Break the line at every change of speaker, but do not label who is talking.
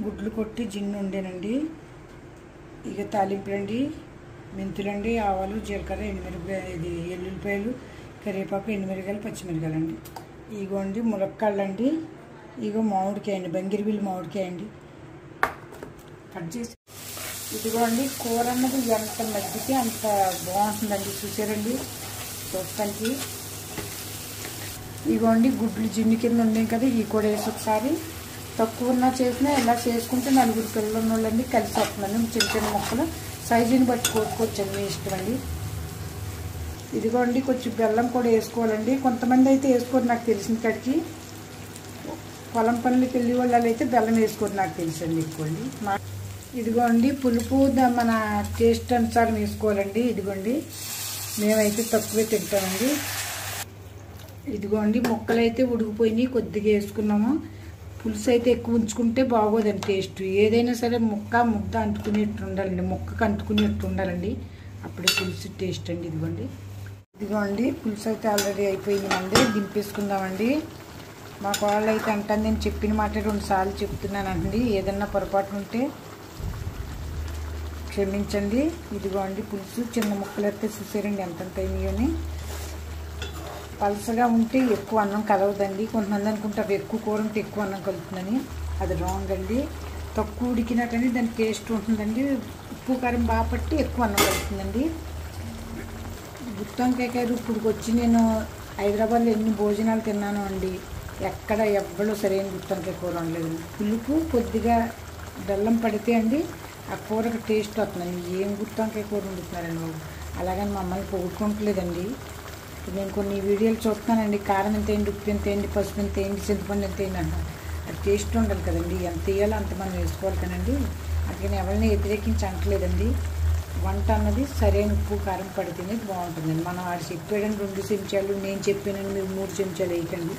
గుడ్లు కొట్టి జిన్ను ఉండేనండి. ఇక తాలింపులండి, మెంతులండి, ఆవాలు, జీలకర్ర, ఎల్లుల్లిపాయలు, కరివేపాకు, ఎండుమిరగాయలు, పచ్చిమిరకాయలు అండి. ఇగోండి ములక్కాళ్ళండి. ఇగో మామిడికాయ అండి, బంగిరిబిల్లి మామిడికాయ అండి కట్ చేసి. ఇదిగోండి కూర అన్నది ఎంత మగ్గితే అంత బాగుంటుందండి. చూసారండి చూస్తానికి. ఇగోండి గుడ్లు జిన్ను కింద ఉండే కదా, ఇవి కూడా వేసి ఒకసారి తక్కువ ఉన్నా చేసినా ఇలా చేసుకుంటే నలుగురు పిల్లలు ఉన్నోళ్ళండి కలిసి వస్తుందండి. చిన్న చిన్న ముక్కలు సైజుని బట్టి కోసుకోవచ్చండి, మీ ఇష్టం అండి. ఇదిగోండి కొంచెం బెల్లం కూడా వేసుకోవాలండి. కొంతమంది అయితే వేసుకోరు, నాకు తెలిసిన కాడికి. పొలం పనులకి వెళ్ళి వాళ్ళు అయితే బెల్లం వేసుకోరు, నాకు తెలుసండి ఎక్కువండి. ఇదిగోండి పులుపు మన టేస్ట్ అనుసారం వేసుకోవాలండి. ఇదిగోండి మేమైతే తక్కువే తింటామండి. ఇదిగోండి ముక్కలు అయితే ఉడికిపోయినాయి, కొద్దిగా వేసుకున్నాము. పులుసు అయితే ఎక్కువ ఉంచుకుంటే బాగోదండి టేస్ట్. ఏదైనా సరే ముద్ద అంటుకునేట్టు ఉండాలండి, ముక్కకు అంటుకునేట్టు ఉండాలండి, అప్పుడే పులుసు టేస్ట్ అండి. ఇదిగోండి పులుసు అయితే ఆల్రెడీ అయిపోయిందండి, దింపేసుకుందామండి. మా కోళ్ళు అయితే అంటాను, నేను చెప్పిన మాట 2 సార్లు చెప్తున్నానండి. ఏదన్నా పొరపాటు ఉంటే క్షమించండి. ఇదిగోండి పులుసు చిన్న ముక్కలు అయితే చూసారండి ఎంతంత అయినాయని. పలసగా ఉంటే ఎక్కువ అన్నం కలవదండి. కొంతమంది అనుకుంటారు ఎక్కువ కూర ఉంటే ఎక్కువ అన్నం కలుపుతుందని, అది రాంగ్ అండి. తక్కువ ఉడికినట్టని దాని టేస్ట్ ఉంటుందండి. ఉప్పు కారం బాగా పట్టి ఎక్కువ అన్నం కలుపుతుందండి. గుత్తొంకాయ ఇప్పుడు వచ్చి నేను హైదరాబాద్లో ఎన్ని భోజనాలు తిన్నాను అండి, ఎక్కడ ఎవ్వరూ సరైన గుత్తొంకాయ కూర ఉండలేదు. పులుపు కొద్దిగా బెల్లం పడితే అండి ఆ కూరకు టేస్ట్ వస్తుందండి. ఏం గుత్తొంకాయ కూర వండుతున్నారండి బాబు, అలాగని మమ్మల్ని పొగుడుకుంటలేదండి. నేను కొన్ని వీడియోలు చూస్తున్నానండి, కారం ఎంత వేయండి, ఉప్పు ఎంత వేయండి, పసుపు ఎంత వేయండి, చింతపండు ఎంత వేయండి అంటారు. అది టేస్ట్ ఉండాలి కదండి, ఎంత వేయాలో అంత మనం వేసుకోవాలి కదండి. అందుకని ఎవరిని వ్యతిరేకించి అంటలేదండి. వంట అన్నది సరైన ఉప్పు కారం పడితేనే బాగుంటుందండి. మనం వాడు చెప్పాడని 2 చెంచాలు, నేను చెప్పానని మీరు 3 చెంచాలు వేయకండి.